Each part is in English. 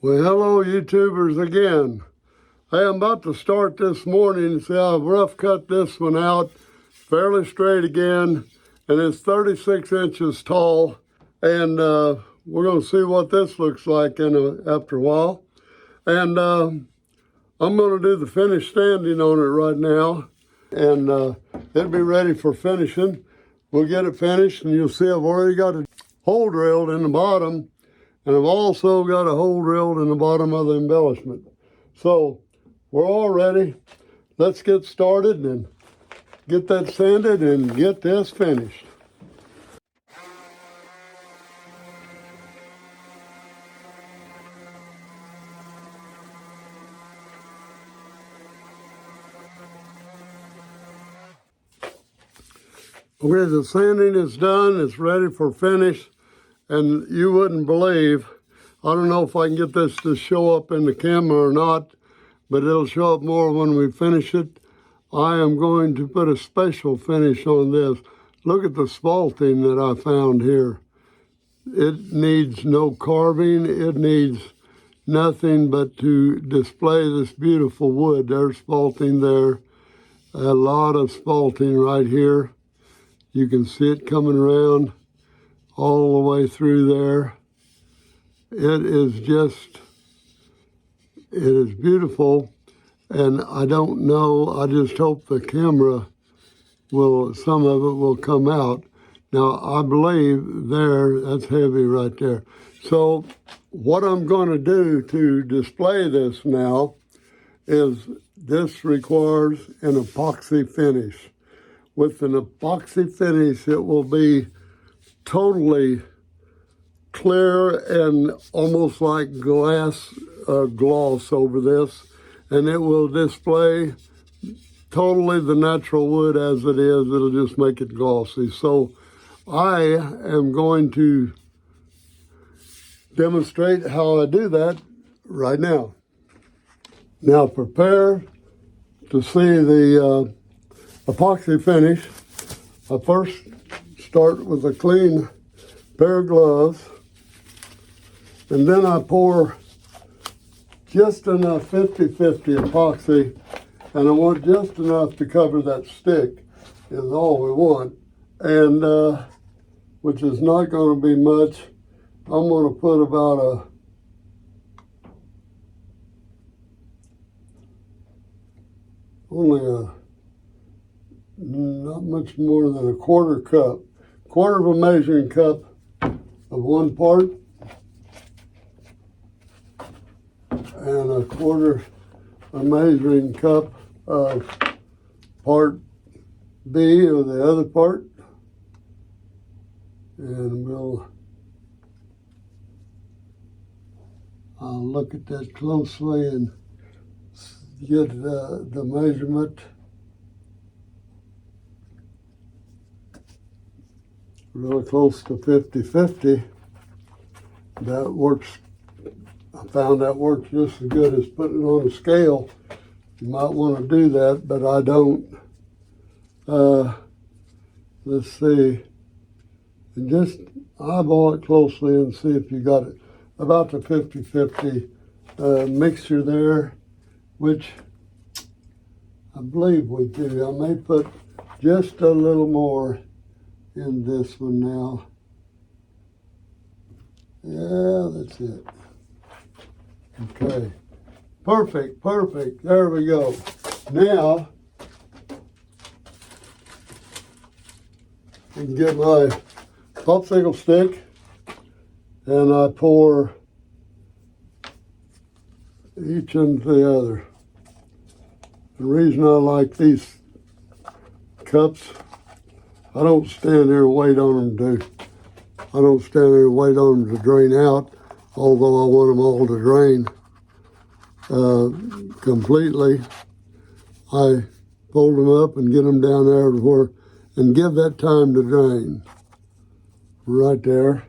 Well, hello YouTubers again. Hey, I'm about to start this morning. See, I've rough cut this one out fairly straight again, and it's 36 inches tall. And we're going to see what this looks like after a while. And I'm going to do the finish standing on it right now, and it'll be ready for finishing. We'll get it finished, and you'll see I've already got a hole drilled in the bottom. And I've also got a hole drilled in the bottom of the embellishment. So we're all ready. Let's get started and get that sanded and get this finished. Okay, the sanding is done. It's ready for finish. And you wouldn't believe, I don't know if I can get this to show up in the camera or not, but it'll show up more when we finish it. I am going to put a special finish on this. Look at the spalting that I found here. It needs no carving. It needs nothing but to display this beautiful wood. There's spalting there. A lot of spalting right here. You can see it coming around all the way through there. It is beautiful, and I don't know, I just hope the camera some of it will come out. Now, I believe that's heavy right there. So what I'm going to do to display this now is this requires an epoxy finish. With an epoxy finish, it will be totally clear and almost like glass gloss over this, and it will display totally the natural wood as it is. It'll just make it glossy. So I am going to demonstrate how I do that right now. Now prepare to see the epoxy finish. I first start with a clean pair of gloves, and then I pour just enough 50-50 epoxy, and I want just enough to cover that stick is all we want, and which is not going to be much. I'm going to put about not much more than a quarter of a measuring cup of one part, and a quarter a measuring cup of part B of the other part. And I'll look at that closely and get the measurement. Really close to 50-50. That works. I found that works just as good as putting it on a scale. You might want to do that, but I don't. Let's see. And just eyeball it closely and see if you got it about the 50-50 mixture there, which I believe we do. I may put just a little more in this one now. Yeah, that's it. Okay. Perfect. There we go. Now, I can get my popsicle stick, and I pour each into the other. The reason I like these cups, I don't stand there and wait on them I don't stand there and wait on them to drain out, although I want them all to drain completely. I fold them up and get them down there and give that time to drain right there.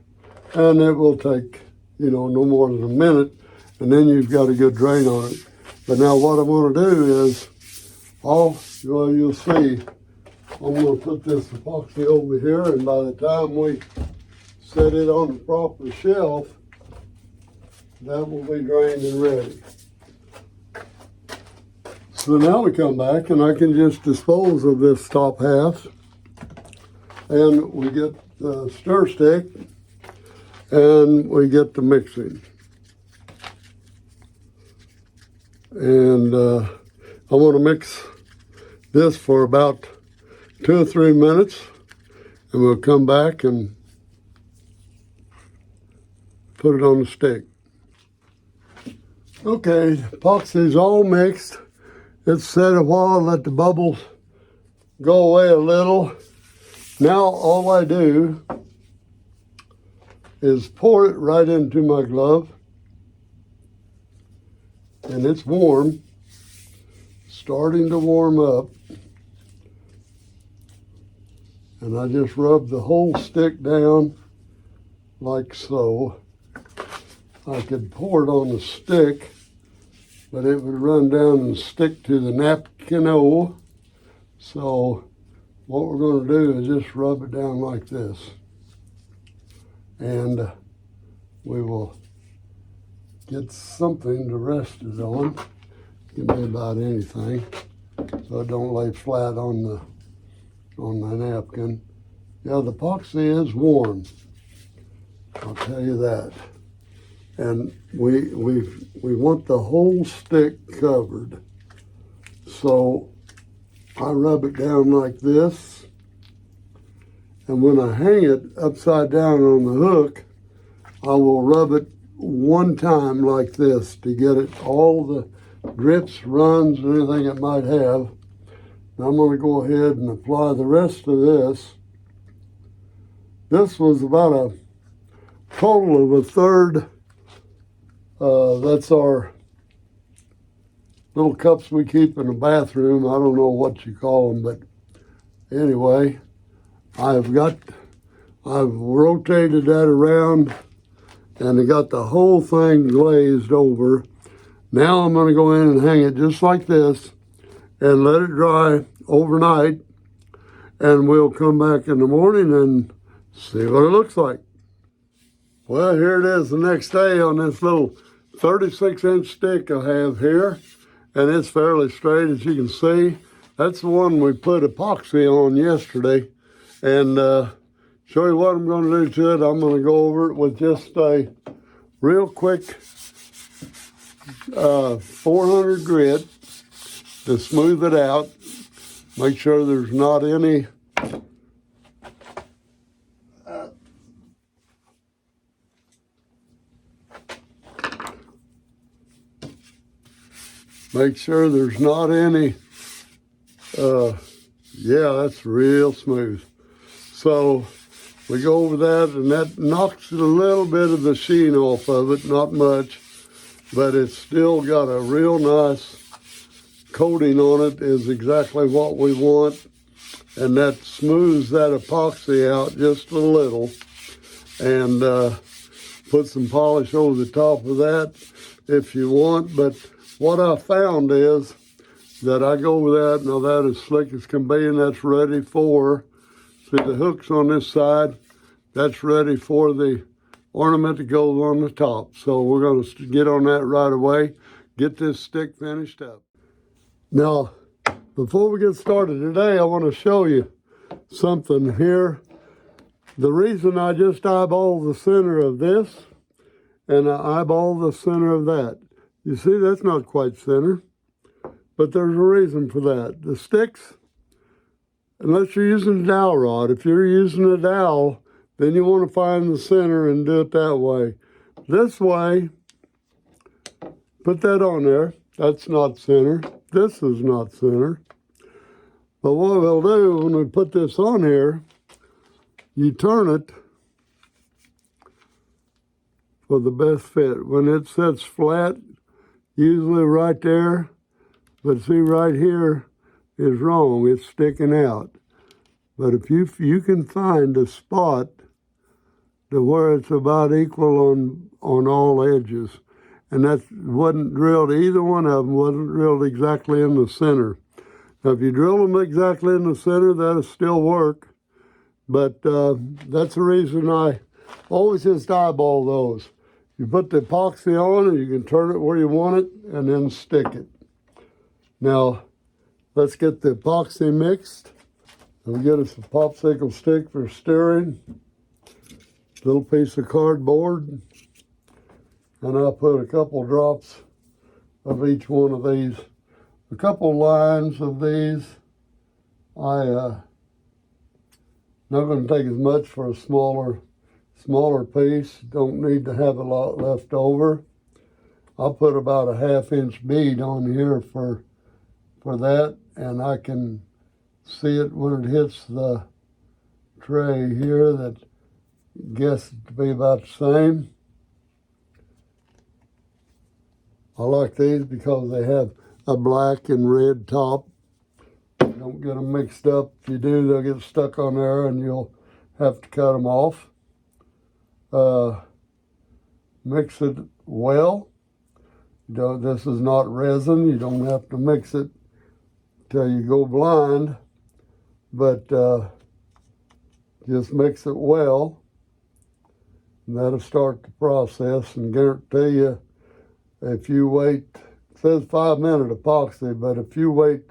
And it will take, no more than a minute, and then you've got a good drain on it. But now what I'm going to do is, you'll see, I'm going to put this epoxy over here, and by the time we set it on the proper shelf, that will be drained and ready. So now we come back and I can just dispose of this top half, and we get the stir stick and we get the mixing. And I want to mix this for about 2 or 3 minutes, and we'll come back and put it on the stick. Okay, epoxy's all mixed. It's set a while, let the bubbles go away a little. Now all I do is pour it right into my glove, and it's warm, starting to warm up. And I just rub the whole stick down like so. I could pour it on the stick, but it would run down and stick to the napkin-o. So what we're going to do is just rub it down like this. And we will get something to rest it on. It can be about anything, so it don't lay flat on the napkin. Yeah, the epoxy is warm, I'll tell you that. And we want the whole stick covered. So I rub it down like this, and when I hang it upside down on the hook, I will rub it one time like this to get it all the drips, runs, and anything it might have. Now I'm going to go ahead and apply the rest of this. This was about a total of a third. That's our little cups we keep in the bathroom. I don't know what you call them, but anyway, I've rotated that around and I got the whole thing glazed over. Now I'm going to go in and hang it just like this and let it dry overnight, and we'll come back in the morning and see what it looks like. Well, here it is the next day on this little 36-inch stick I have here, and it's fairly straight, as you can see. That's the one we put epoxy on yesterday, and show you what I'm going to do to it. I'm going to go over it with just a real quick 400 grit to smooth it out. Make sure there's not any yeah, that's real smooth. So we go over that, and that knocks a little bit of the sheen off of it, not much, but it's still got a real nice coating on it, is exactly what we want. And that smooths that epoxy out just a little, and put some polish over the top of that if you want. But what I found is that I go with that, now that is slick as can be, and that's ready for, see the hooks on this side, that's ready for the ornament that goes on the top. So we're going to get on that right away, get this stick finished up. Now, before we get started today, I want to show you something here. The reason I just eyeball the center of this and I eyeball the center of that, you see that's not quite center, but there's a reason for that. The sticks, unless you're using a dowel rod, if you're using a dowel, then you want to find the center and do it that way. This way, put that on there. That's not center. This is not center. But what we'll do when we put this on here, you turn it for the best fit. When it sits flat, usually right there, but see right here is wrong, it's sticking out. But if you can find a spot to where it's about equal on all edges, and that wasn't drilled, either one of them wasn't drilled exactly in the center. Now, if you drill them exactly in the center, that'll still work, but that's the reason I always just eyeball those. You put the epoxy on and you can turn it where you want it and then stick it. Now, let's get the epoxy mixed. We'll get us a popsicle stick for stirring. Little piece of cardboard. And I'll put a couple drops of each one of these. A couple lines of these. Not going to take as much for a smaller piece. Don't need to have a lot left over. I'll put about a 1/2-inch bead on here for that, and I can see it when it hits the tray here. That guess it to be about the same. I like these because they have a black and red top. Don't get them mixed up. If you do, they'll get stuck on there and you'll have to cut them off. Mix it well. This is not resin. You don't have to mix it till you go blind, but just mix it well. And that'll start the process, and guarantee you, if you wait, it says 5-minute epoxy, but if you wait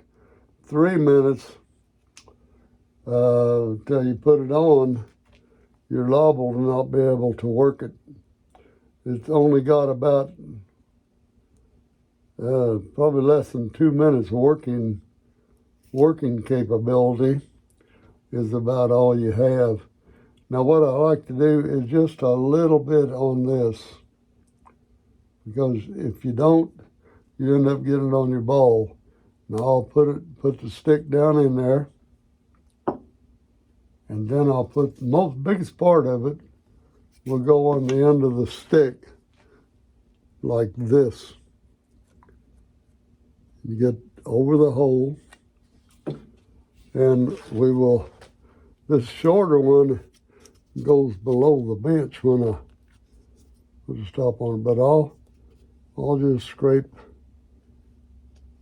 3 minutes till you put it on, you're liable to not be able to work it. It's only got about probably less than 2 minutes working capability is about all you have. Now what I like to do is just a little bit on this, because if you don't, you end up getting it on your ball. Now I'll put the stick down in there, and then I'll put the biggest part of it will go on the end of the stick, like this. You get over the hole, and this shorter one goes below the bench when I put a stop on it, but I'll just scrape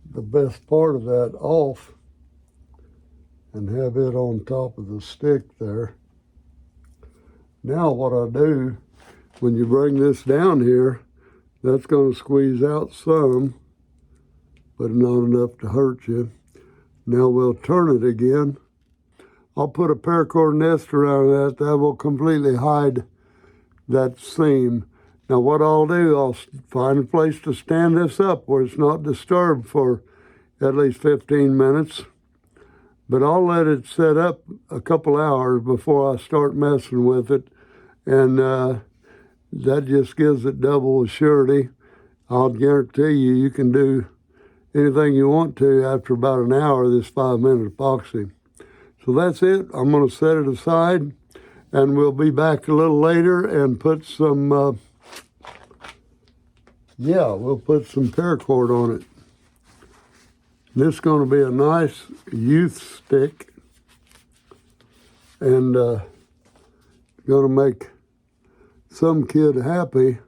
the best part of that off and have it on top of the stick there. Now what I do, when you bring this down here, that's going to squeeze out some, but not enough to hurt you. Now we'll turn it again. I'll put a paracord nest around that. That will completely hide that seam. Now what I'll do, I'll find a place to stand this up where it's not disturbed for at least 15 minutes. But I'll let it set up a couple hours before I start messing with it. And that just gives it double surety. I'll guarantee you can do anything you want to after about an hour of this 5-minute epoxy. So that's it. I'm going to set it aside, and we'll be back a little later and put some, we'll put some paracord on it. This is going to be a nice youth stick, and going to make some kid happy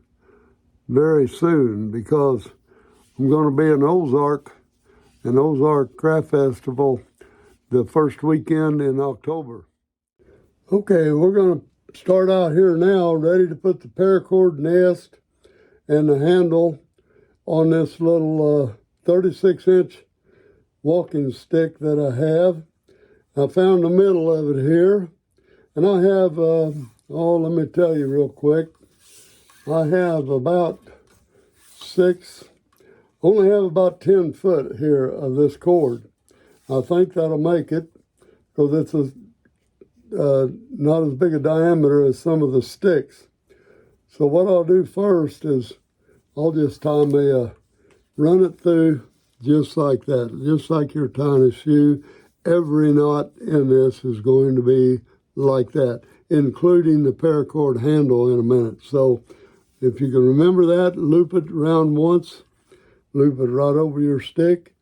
very soon, because I'm going to be in Ozark Craft Festival the first weekend in October. Okay, we're going to start out here now, ready to put the paracord nest and the handle on this little 36-inch walking stick that I have. I found the middle of it here, and I have, let me tell you real quick, I have about only have about 10 foot here of this cord. I think that'll make it, because it's not as big a diameter as some of the sticks. So what I'll do first is I'll just run it through just like that, just like you're tying a shoe. Every knot in this is going to be like that, including the paracord handle in a minute. So if you can remember that, loop it around once, loop it right over your stick,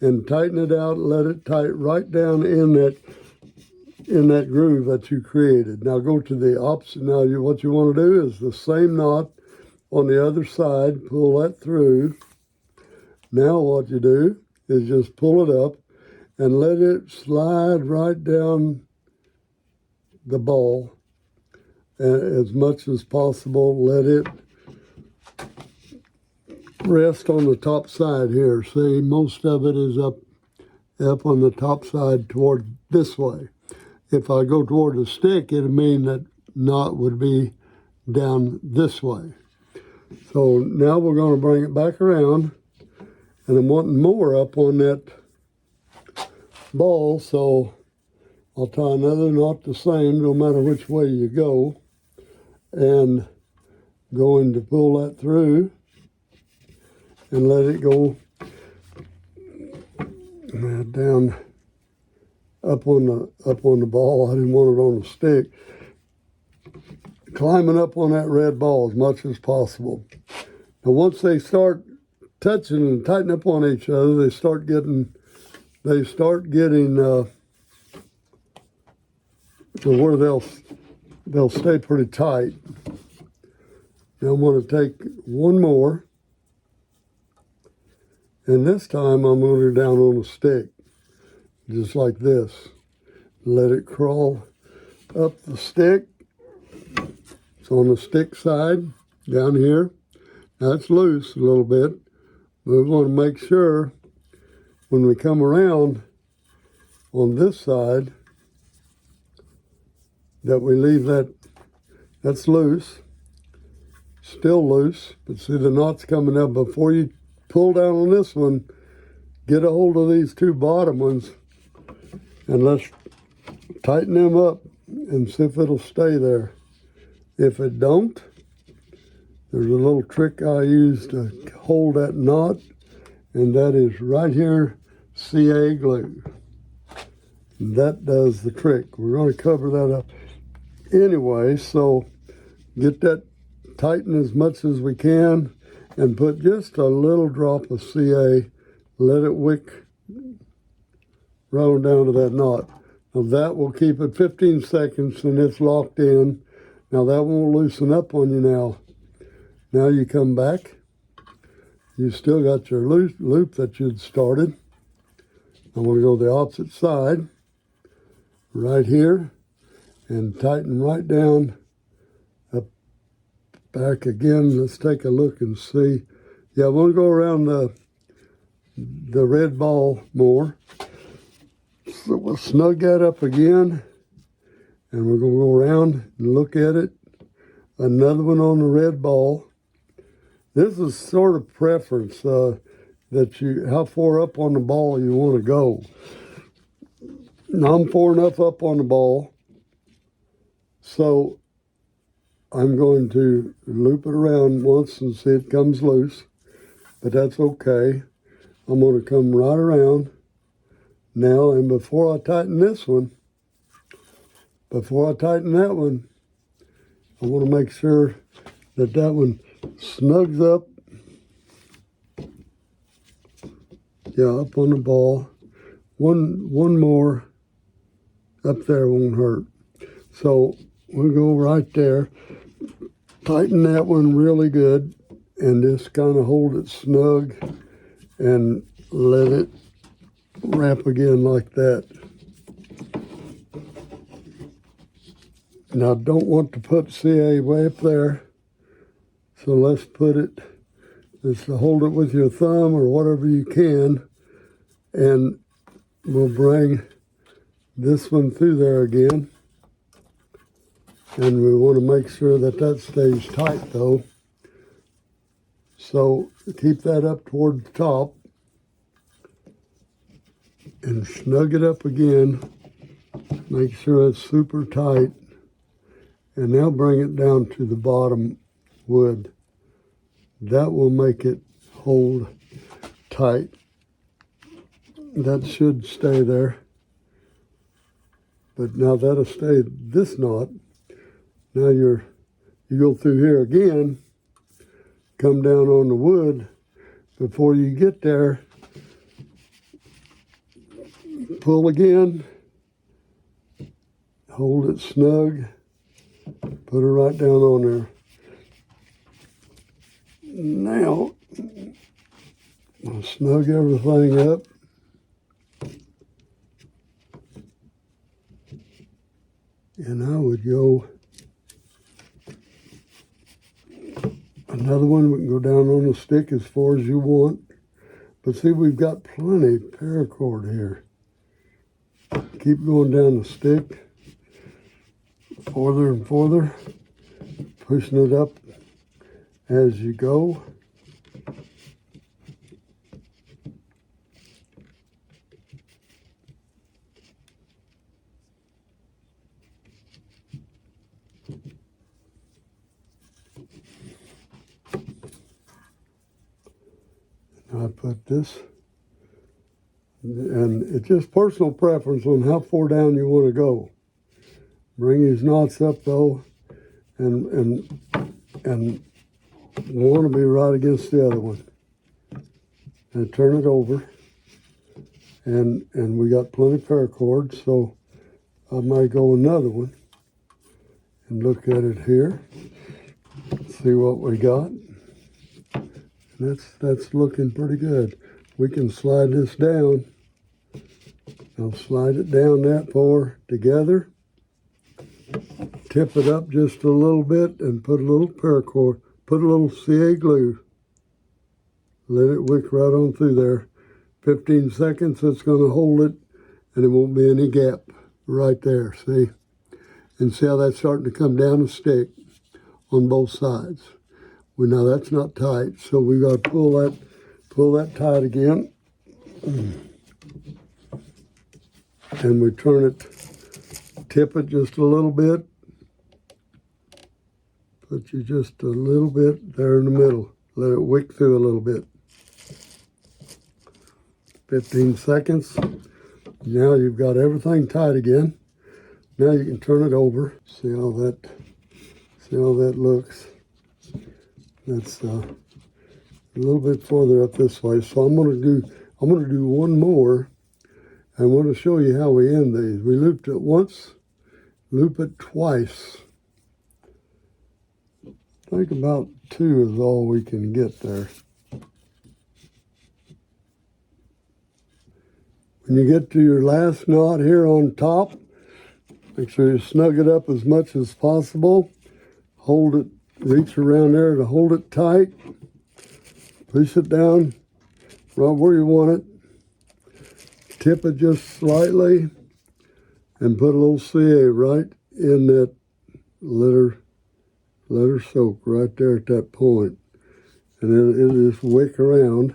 and tighten it out, let it tighten right down in that groove that you created. Now go to the opposite. Now what you want to do is the same knot on the other side, pull that through. Now what you do is just pull it up and let it slide right down the ball as much as possible. Let it rest on the top side here. See, most of it is up on the top side toward this way. If I go toward the stick, it'd mean that knot would be down this way. So now we're going to bring it back around, and I'm wanting more up on that ball, so I'll tie another knot the same no matter which way you go, and going to pull that through and let it go down up on the ball. I didn't want it on the stick. Climbing up on that red ball as much as possible. Now once they start touching and tightening up on each other, they start getting to where they'll stay pretty tight. Now I'm going to take one more, and this time I'm going to go down on a stick, just like this. Let it crawl up the stick. It's on the stick side down here. Now it's loose a little bit. We want to make sure when we come around on this side that we leave that's loose, still loose, but see the knot's coming up. Before you pull down on this one, get a hold of these two bottom ones and let's tighten them up and see if it'll stay there. If it don't, there's a little trick I use to hold that knot, and that is right here, CA glue. That does the trick. We're going to cover that up anyway, so get that tightened as much as we can and put just a little drop of CA. Let it wick right down to that knot. Now that will keep it 15 seconds and it's locked in. Now that won't loosen up on you now. Now you come back. You still got your loop that you'd started. I'm going to go the opposite side, right here, and tighten right down, up, back again. Let's take a look and see. Yeah, I want to go around the red ball more. So we'll snug that up again, and we're going to go around and look at it. Another one on the red ball. This is sort of preference how far up on the ball you want to go. Now I'm far enough up on the ball, so I'm going to loop it around once and see it comes loose, but that's okay. I'm going to come right around now, and before I tighten this one, before I tighten that one, I want to make sure that one snugs up. Yeah, up on the ball. One more up there won't hurt. So we'll go right there. Tighten that one really good and just kind of hold it snug and let it wrap again like that. Now I don't want to put CA way up there, so let's hold it with your thumb or whatever you can, and we'll bring this one through there again. And we want to make sure that stays tight though. So keep that up toward the top and snug it up again. Make sure it's super tight. And now bring it down to the bottom wood. That will make it hold tight. That should stay there. But now that'll stay this knot. Now you go through here again, come down on the wood. Before you get there, pull again, hold it snug, put it right down on there. Now, I'll snug everything up. And I would go Another one, we can go down on the stick as far as you want. But see, we've got plenty paracord here. Keep going down the stick, farther and farther, pushing it up as you go. I put this, and it's just personal preference on how far down you want to go. Bring these knots up though, and want to be right against the other one. And turn it over, and we got plenty of paracord, so I might go another one and look at it here, see what we got. That's looking pretty good. We can slide this down. I'll slide it down that far together. Tip it up just a little bit and put a little paracord, put a little CA glue. Let it wick right on through there. 15 seconds, it's going to hold it, and there won't be any gap right there, see? And see how that's starting to come down the stick on both sides. Well, now that's not tight, so we got to pull that tight again. And we turn it, tip it just a little bit. Put you just a little bit there in the middle. Let it wick through a little bit. 15 seconds. Now you've got everything tight again. Now you can turn it over. See how that looks. That's a little bit further up this way. So I'm gonna do one more. I want to show you how we end these. We looped it once, loop it twice. I think about 2 is all we can get there. When you get to your last knot here on top, make sure you snug it up as much as possible. Hold it, reach around there to hold it tight. Push it down right where you want it. Tip it just slightly and put a little CA right in that, let her soak right there at that point. And then it'll just wick around.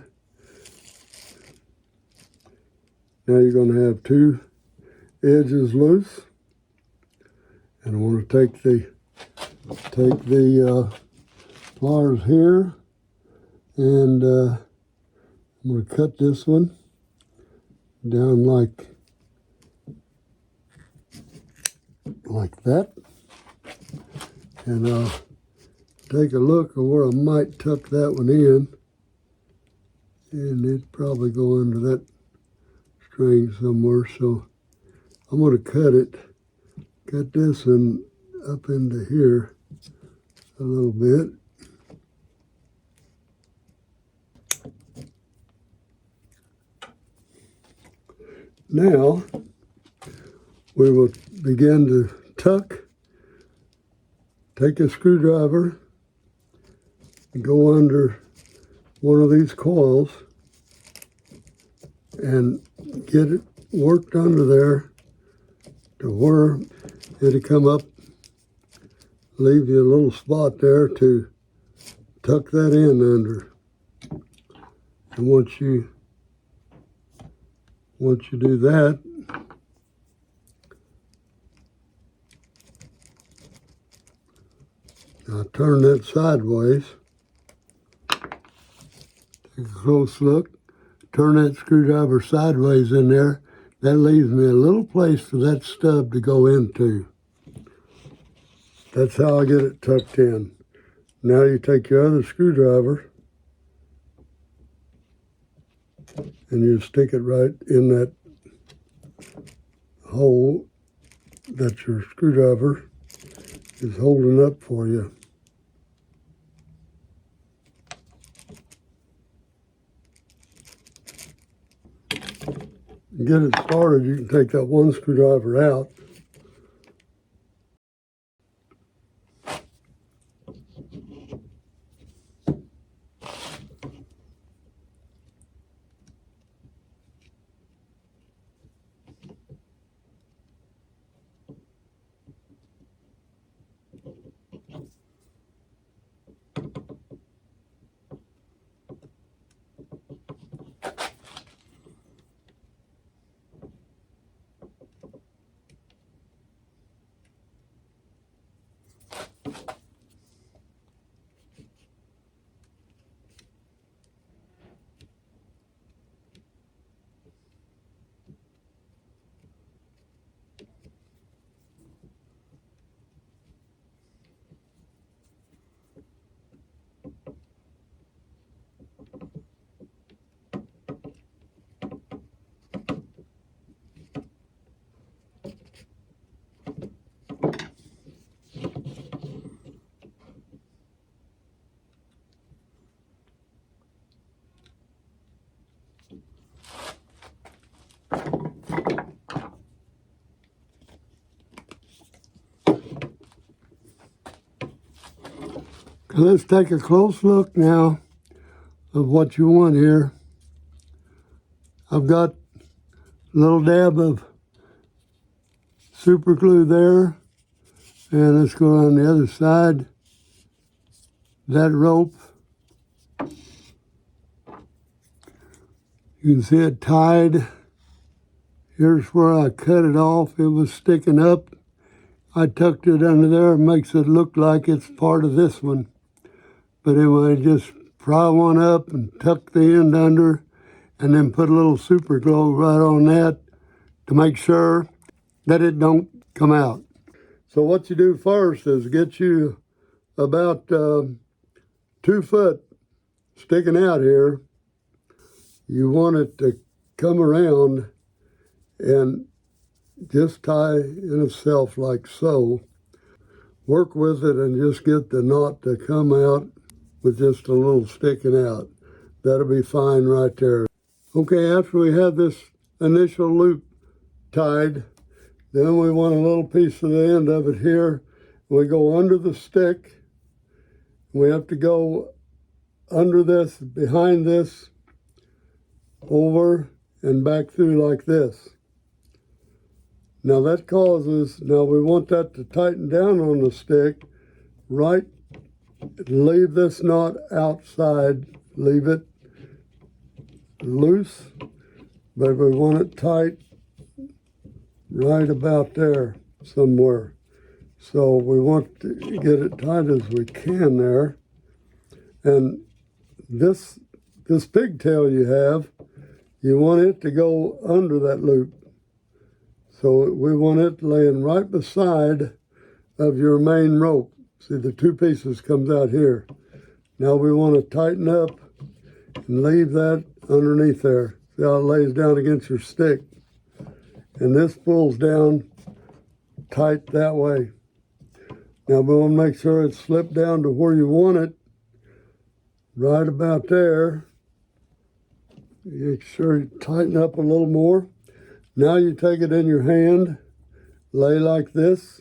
Now you're going to have 2 edges loose. And I want to take the pliers here, and I'm going to cut this one down like that, and I'll take a look at where I might tuck that one in, and it'd probably go under that string somewhere. So I'm going to cut this one up into here a little bit. Now we will begin to tuck. Take a screwdriver and go under one of these coils and get it worked under there to where it'll come up, leave you a little spot there to tuck that in under. And once you do that, now turn that sideways. Take a close look. Turn that screwdriver sideways in there. That leaves me a little place for that stub to go into. That's how I get it tucked in. Now you take your other screwdriver and you stick it right in that hole that your screwdriver is holding up for you. To get it started, you can take that one screwdriver out. Let's take a close look now of what you want here. I've got a little dab of super glue there, and let's go on the other side. That rope, you can see it tied. Here's where I cut it off. It was sticking up. I tucked it under there. It makes it look like it's part of this one. But anyway, just pry one up and tuck the end under, and then put a little super glue right on that to make sure that it don't come out. So what you do first is get you about 2 foot sticking out here. You want it to come around and just tie in itself like so. Work with it and just get the knot to come out with just a little sticking out. That'll be fine right there. Okay, after we have this initial loop tied, then we want a little piece of the end of it here. We go under the stick. We have to go under this, behind this, over and back through like this. Now that causes, now we want that to tighten down on the stick, right? Leave this knot outside, leave it loose, but we want it tight right about there somewhere. So we want to get it tight as we can there. And this pigtail you have, you want it to go under that loop. So we want it laying right beside of your main rope. See, the 2 pieces comes out here. Now we want to tighten up and leave that underneath there. See how it lays down against your stick. And this pulls down tight that way. Now we want to make sure it's slipped down to where you want it, right about there. Make sure you tighten up a little more. Now you take it in your hand, lay like this,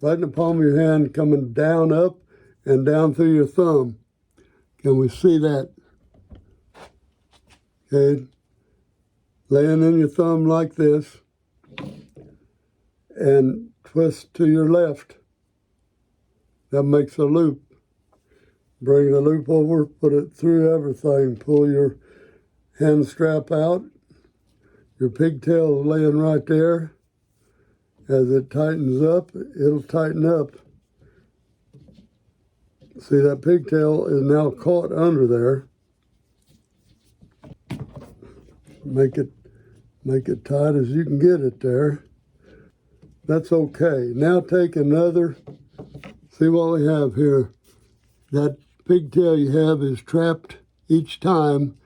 right in the palm of your hand, coming down, up, and down through your thumb. Can we see that? Okay. Laying in your thumb like this, and twist to your left. That makes a loop. Bring the loop over, put it through everything. Pull your hand strap out. Your pigtail is laying right there. As it tightens up, it'll tighten up. See, that pigtail is now caught under there. Make it tight as you can get it there. That's okay. Now take another, see what we have here. That pigtail you have is trapped each time.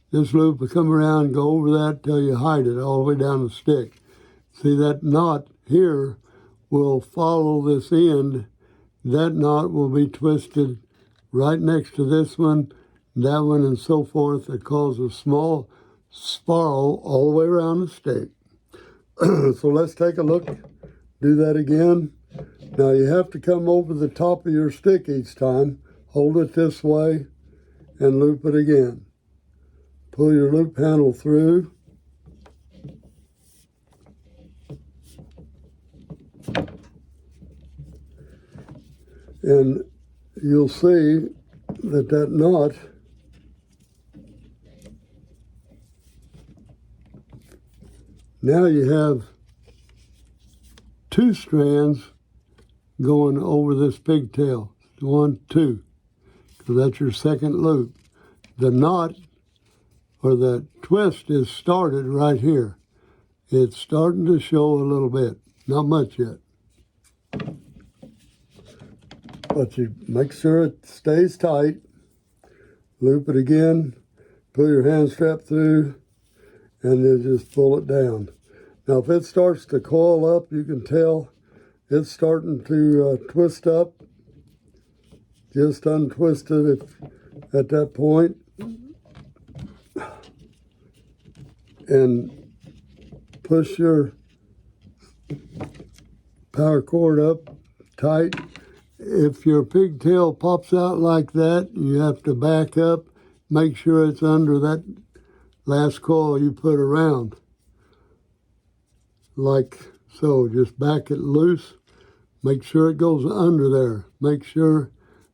This loop will come around and go over that till you hide it all the way down the stick. See, that knot here will follow this end. That knot will be twisted right next to this one, that one, and so forth. It causes a small spiral all the way around the stick. So let's take a look. Do that again. Now you have to come over the top of your stick each time. Hold it this way and loop it again. Pull your loop handle through. And you'll see that knot now you have 2 strands going over this pigtail. 1, 2, because that's your second loop. The knot or the twist is started right here. It's starting to show a little bit, not much yet. But you make sure it stays tight. Loop it again, pull your hand strap through, and then just pull it down. Now if it starts to coil up, you can tell it's starting to twist up. Just untwist it at that point. And push your paracord up tight if your pigtail pops out like that, you have to back up, make sure it's under that last coil you put around. Like so, just back it loose, make sure it goes under there. Make sure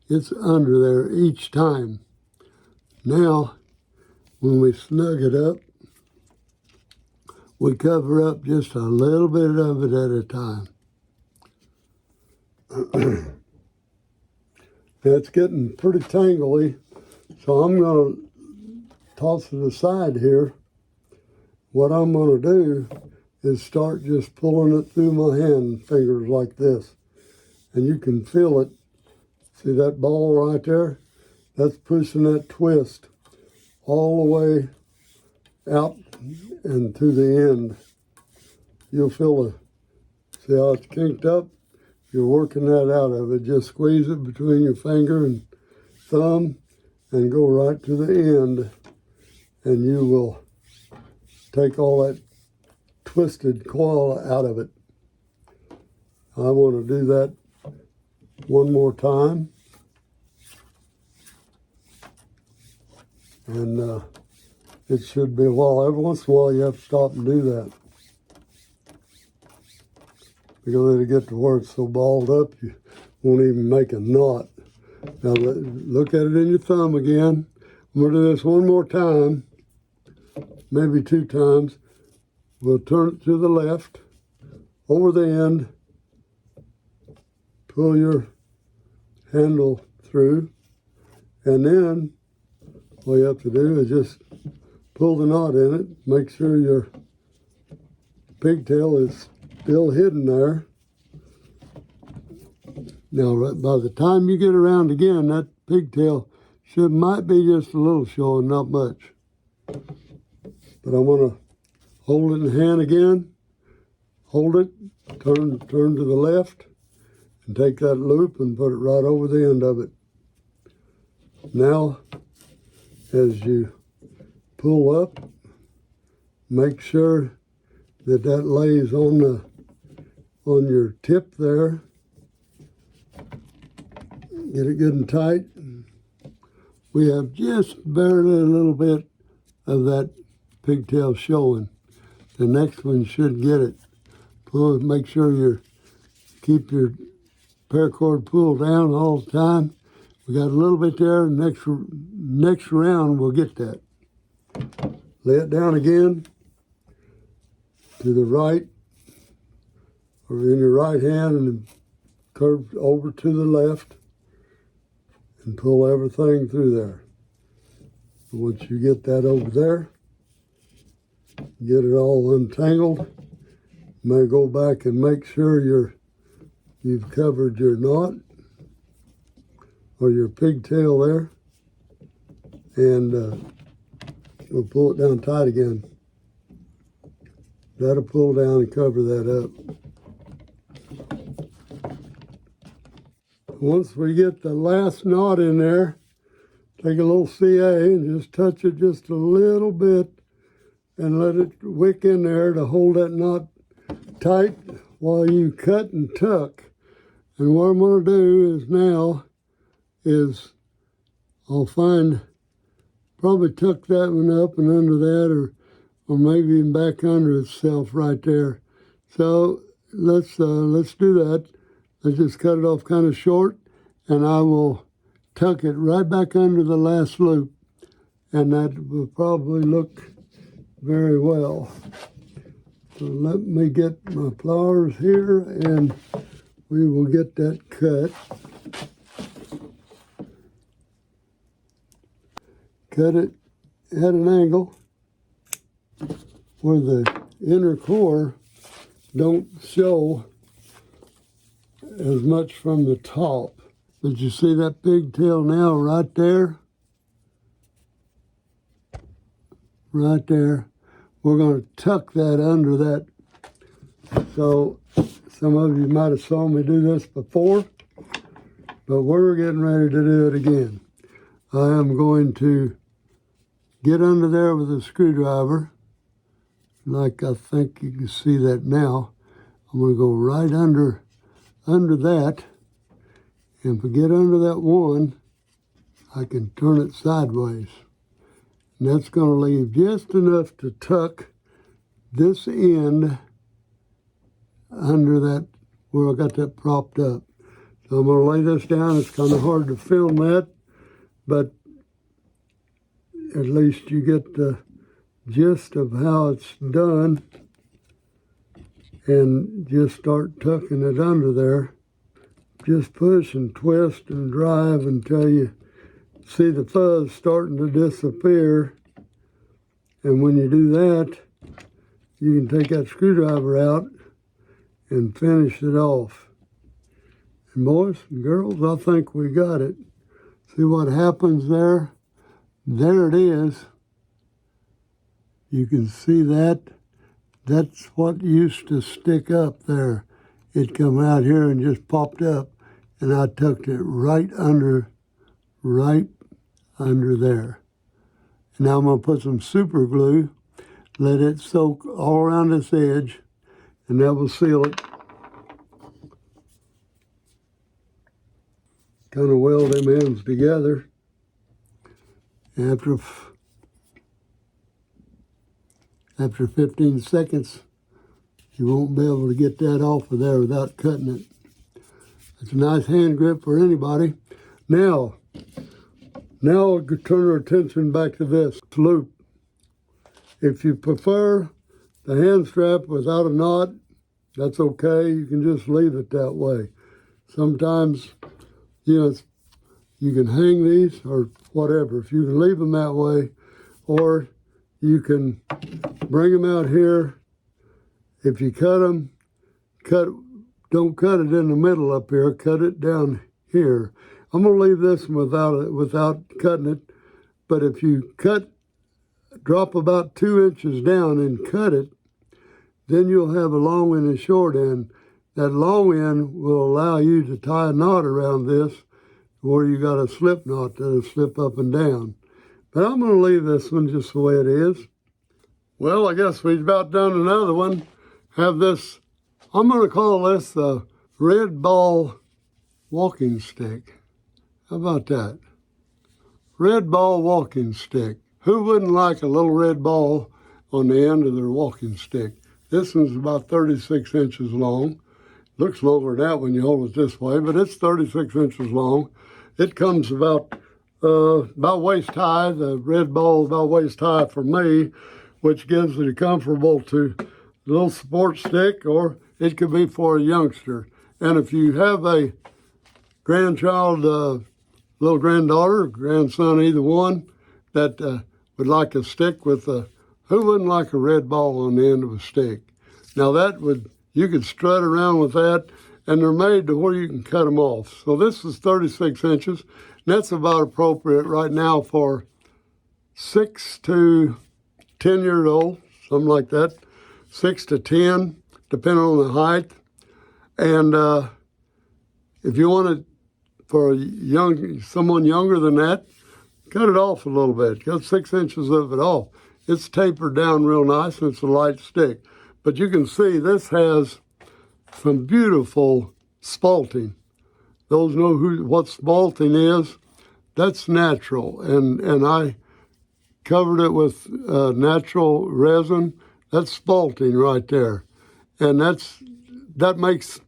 it's under there each time. Now, when we snug it up, we cover up just a little bit of it at a time. It's getting pretty tangly, so I'm going to toss it aside here. What I'm going to do is start just pulling it through my hand fingers like this. And you can feel it. See that ball right there? That's pushing that twist all the way out and to the end. You'll feel it. See how it's kinked up? You're working that out of it. Just squeeze it between your finger and thumb and go right to the end, and you will take all that twisted coil out of it. I want to do that one more time. And it should be a while. Every once in a while you have to stop and do that, because it'll get to where it's so balled up you won't even make a knot. Now look at it in your thumb again. I'm going to do this one more time, maybe 2 times. We'll turn it to the left, over the end, pull your handle through, and then all you have to do is just pull the knot in it. Make sure your pigtail is still hidden there. Now, by the time you get around again, that pigtail might be just a little showing, not much. But I want to hold it in the hand again. Hold it, turn to the left, and take that loop and put it right over the end of it. Now, as you pull up, make sure that lays on your tip there. Get it good and tight. We have just barely a little bit of that pigtail showing. The next one should get it. Make sure keep your paracord pulled down all the time. We got a little bit there. Next round we'll get that. Lay it down again to the right, or in your right hand, and curve over to the left and pull everything through there. Once you get that over there, get it all untangled, you may go back and make sure you've covered your knot or your pigtail there, and we'll pull it down tight again. That'll pull down and cover that up. Once we get the last knot in there, take a little CA and just touch it just a little bit and let it wick in there to hold that knot tight while you cut and tuck. And what I'm going to do is I'll probably tuck that one up and under that, or maybe even back under itself right there. So let's do that. Let's just cut it off kind of short, and I will tuck it right back under the last loop, and that will probably look very well. So let me get my pliers here, and we will get that cut. Cut it at an angle where the inner core don't show as much from the top. But you see that pigtail now right there? Right there. We're going to tuck that under that. So some of you might have saw me do this before, but we're getting ready to do it again. I am going to get under there with a screwdriver, like I think you can see that now. I'm going to go right under that, And if I get under that one, I can turn it sideways. And that's going to leave just enough to tuck this end under that, where I got that propped up. So I'm going to lay this down. It's kind of hard to film that, but at least you get the gist of how it's done. And just start tucking it under there. Just push and twist and drive until you see the fuzz starting to disappear. And when you do that, you can take that screwdriver out and finish it off. And boys and girls, I think we got it. See what happens there? There it is. You can see that. That's what used to stick up there. It come out here and just popped up, and I tucked it right under there. And now I'm going to put some super glue, let it soak all around this edge, and that will seal it. Kind of weld them ends together. After 15 seconds, you won't be able to get that off of there without cutting it. It's a nice hand grip for anybody. Now I'll turn our attention back to this loop. If you prefer the hand strap without a knot, that's okay. You can just leave it that way. Sometimes, you can hang these or whatever. If you can leave them that way, or you can bring them out here. If you cut them, don't cut it in the middle up here. Cut it down here. I'm going to leave this without cutting it. But if you drop about 2 inches down and cut it, then you'll have a long and a short end. That long end will allow you to tie a knot around this where you got a slip knot that'll slip up and down. But I'm going to leave this one just the way it is. Well, I guess we've about done another one. Have this, I'm going to call this the red ball walking stick. How about that? Red ball walking stick. Who wouldn't like a little red ball on the end of their walking stick? This one's about 36 inches long. Looks longer than that when you hold it this way, but it's 36 inches long. It comes about waist high. The red ball is about waist high for me, which gives it a comfortable to a little support stick, or it could be for a youngster. And if you have a grandchild, little granddaughter, grandson, either one, that would like a stick with who wouldn't like a red ball on the end of a stick? Now you could strut around with that, and they're made to where you can cut them off. So this is 36 inches, and that's about appropriate right now for 6 to 10-year-old, something like that, 6 to 10, depending on the height. And if you want it for someone younger than that, cut it off a little bit. Cut 6 inches of it off. It's tapered down real nice, and it's a light stick. But you can see this has some beautiful spalting. Those know what spalting is. That's natural, and I covered it with natural resin. That's spalting right there, and that makes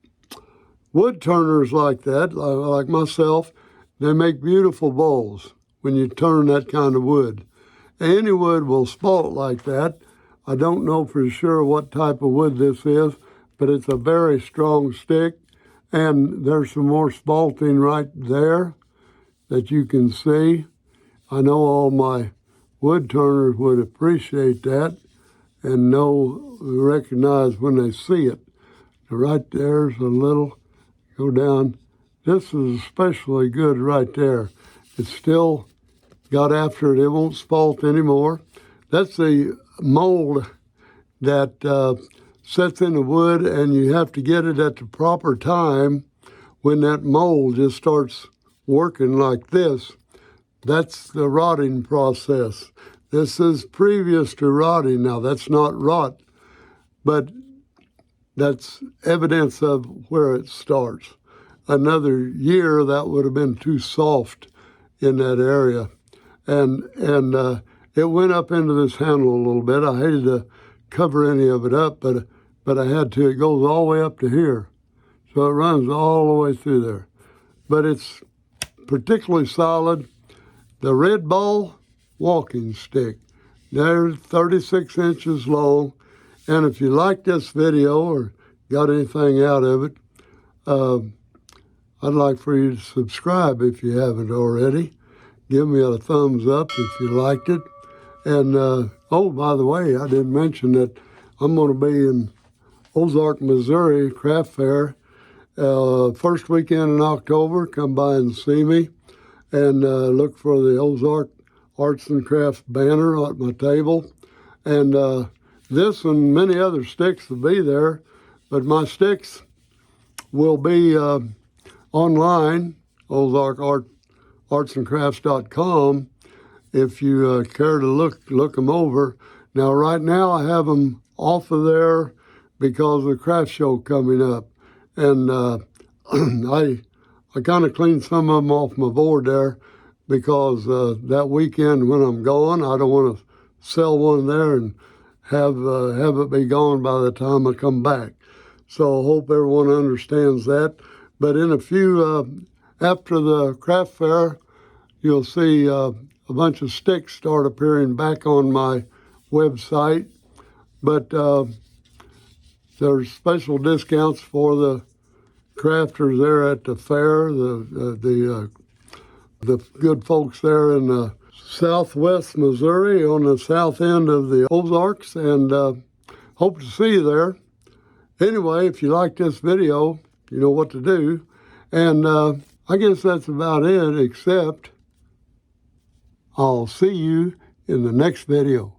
wood turners like that, like myself. They make beautiful bowls when you turn that kind of wood. Any wood will spalt like that. I don't know for sure what type of wood this is, but it's a very strong stick, and there's some more spalting right there that you can see. I know all my wood turners would appreciate that and recognize when they see it. So right there's a little, go down. This is especially good right there. It's still got after it. It won't spalt anymore. That's the mold that sets in the wood, and you have to get it at the proper time when that mold just starts working like this. That's the rotting process. This is previous to rotting. Now, that's not rot, but that's evidence of where it starts. another year, that would have been too soft in that area. And it went up into this handle a little bit. I hated to cover any of it up, but I had to. It goes all the way up to here. So it runs all the way through there. But it's particularly solid. The Red Ball walking stick. They're 36 inches long. And if you like this video or got anything out of it, I'd like for you to subscribe if you haven't already. Give me a thumbs up if you liked it. And, oh, by the way, I didn't mention that I'm going to be in Ozark, Missouri, Craft Fair, first weekend in October. Come by and see me. And look for the Ozark Arts and Crafts banner at my table. And this and many other sticks will be there. But my sticks will be online, ozarkartsandcrafts.com, if you care to look them over. Now, right now, I have them off of there because of the craft show coming up. And I kind of cleaned some of them off my board there because that weekend when I'm going, I don't want to sell one there and have it be gone by the time I come back. So I hope everyone understands that. But in a few, after the craft fair, you'll see a bunch of sticks start appearing back on my website. But there's special discounts for the crafters there at the fair, the good folks there in southwest Missouri on the south end of the Ozarks, and hope to see you there. Anyway, if you like this video, you know what to do. And I guess that's about it, except I'll see you in the next video.